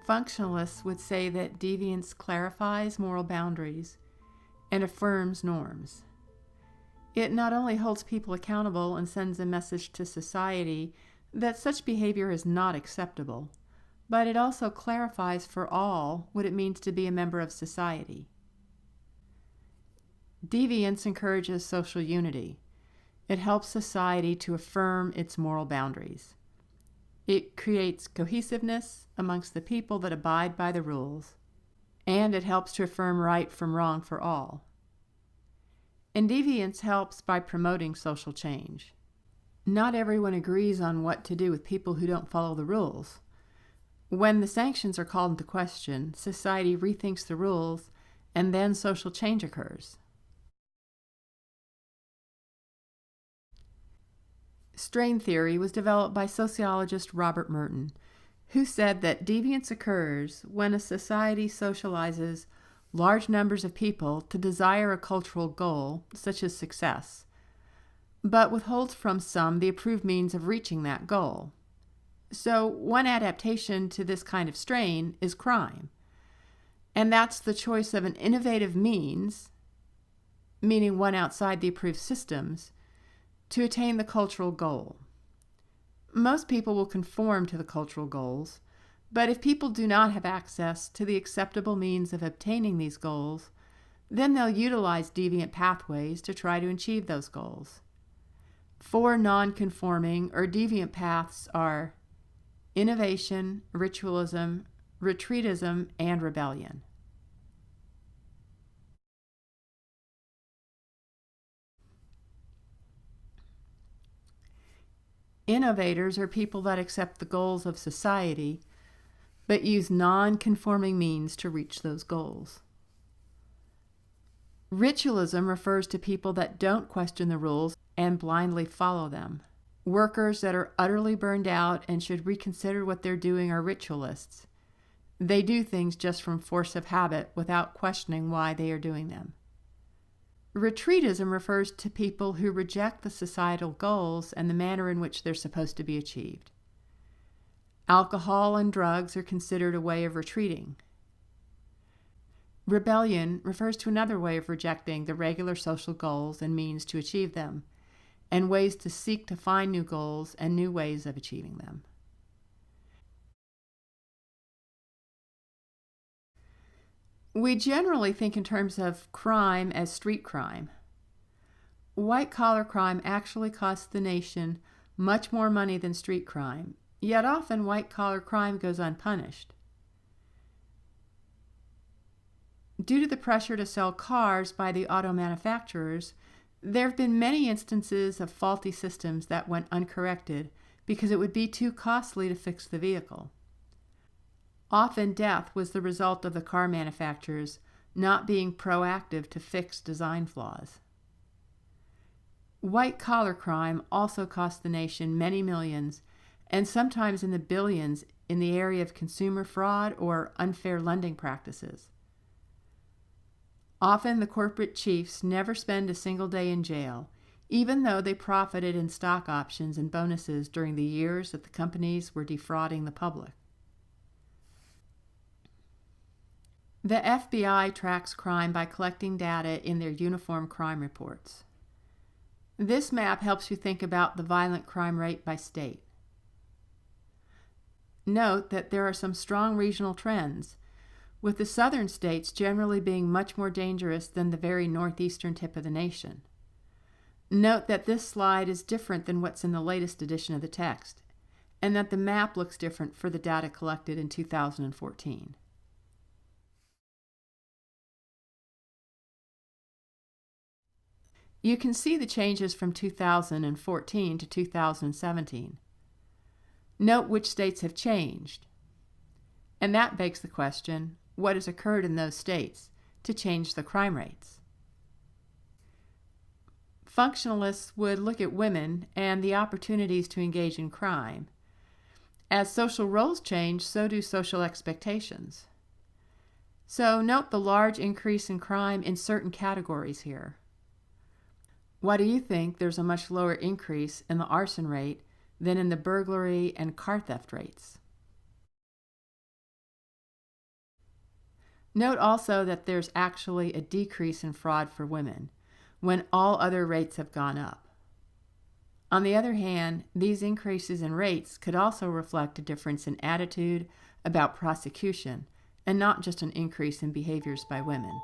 Functionalists would say that deviance clarifies moral boundaries and affirms norms. It not only holds people accountable and sends a message to society that such behavior is not acceptable, but it also clarifies for all what it means to be a member of society. Deviance encourages social unity. It helps society to affirm its moral boundaries. It creates cohesiveness amongst the people that abide by the rules, and it helps to affirm right from wrong for all. And deviance helps by promoting social change. Not everyone agrees on what to do with people who don't follow the rules. When the sanctions are called into question, society rethinks the rules, and then social change occurs. Strain theory was developed by sociologist Robert Merton, who said that deviance occurs when a society socializes large numbers of people to desire a cultural goal, such as success, but withholds from some the approved means of reaching that goal. So one adaptation to this kind of strain is crime, and that's the choice of an innovative means, meaning one outside the approved systems, to attain the cultural goal. Most people will conform to the cultural goals, but if people do not have access to the acceptable means of obtaining these goals, then they'll utilize deviant pathways to try to achieve those goals. 4 non-conforming or deviant paths are innovation, ritualism, retreatism, and rebellion. Innovators are people that accept the goals of society, but use non-conforming means to reach those goals. Ritualism refers to people that don't question the rules and blindly follow them. Workers that are utterly burned out and should reconsider what they're doing are ritualists. They do things just from force of habit without questioning why they are doing them. Retreatism refers to people who reject the societal goals and the manner in which they're supposed to be achieved. Alcohol and drugs are considered a way of retreating. Rebellion refers to another way of rejecting the regular social goals and means to achieve them, and ways to seek to find new goals and new ways of achieving them. We generally think in terms of crime as street crime. White-collar crime actually costs the nation much more money than street crime, yet often white-collar crime goes unpunished. Due to the pressure to sell cars by the auto manufacturers, there have been many instances of faulty systems that went uncorrected because it would be too costly to fix the vehicle. Often death was the result of the car manufacturers not being proactive to fix design flaws. White-collar crime also cost the nation many millions, and sometimes in the billions, in the area of consumer fraud or unfair lending practices. Often the corporate chiefs never spend a single day in jail, even though they profited in stock options and bonuses during the years that the companies were defrauding the public. The FBI tracks crime by collecting data in their uniform crime reports. This map helps you think about the violent crime rate by state. Note that there are some strong regional trends, with the southern states generally being much more dangerous than the very northeastern tip of the nation. Note that this slide is different than what's in the latest edition of the text, and that the map looks different for the data collected in 2014. You can see the changes from 2014 to 2017. Note which states have changed. And that begs the question, what has occurred in those states to change the crime rates? Functionalists would look at women and the opportunities to engage in crime. As social roles change, so do social expectations. So note the large increase in crime in certain categories here. Why do you think there's a much lower increase in the arson rate than in the burglary and car theft rates? Note also that there's actually a decrease in fraud for women, when all other rates have gone up. On the other hand, these increases in rates could also reflect a difference in attitude about prosecution, and not just an increase in behaviors by women.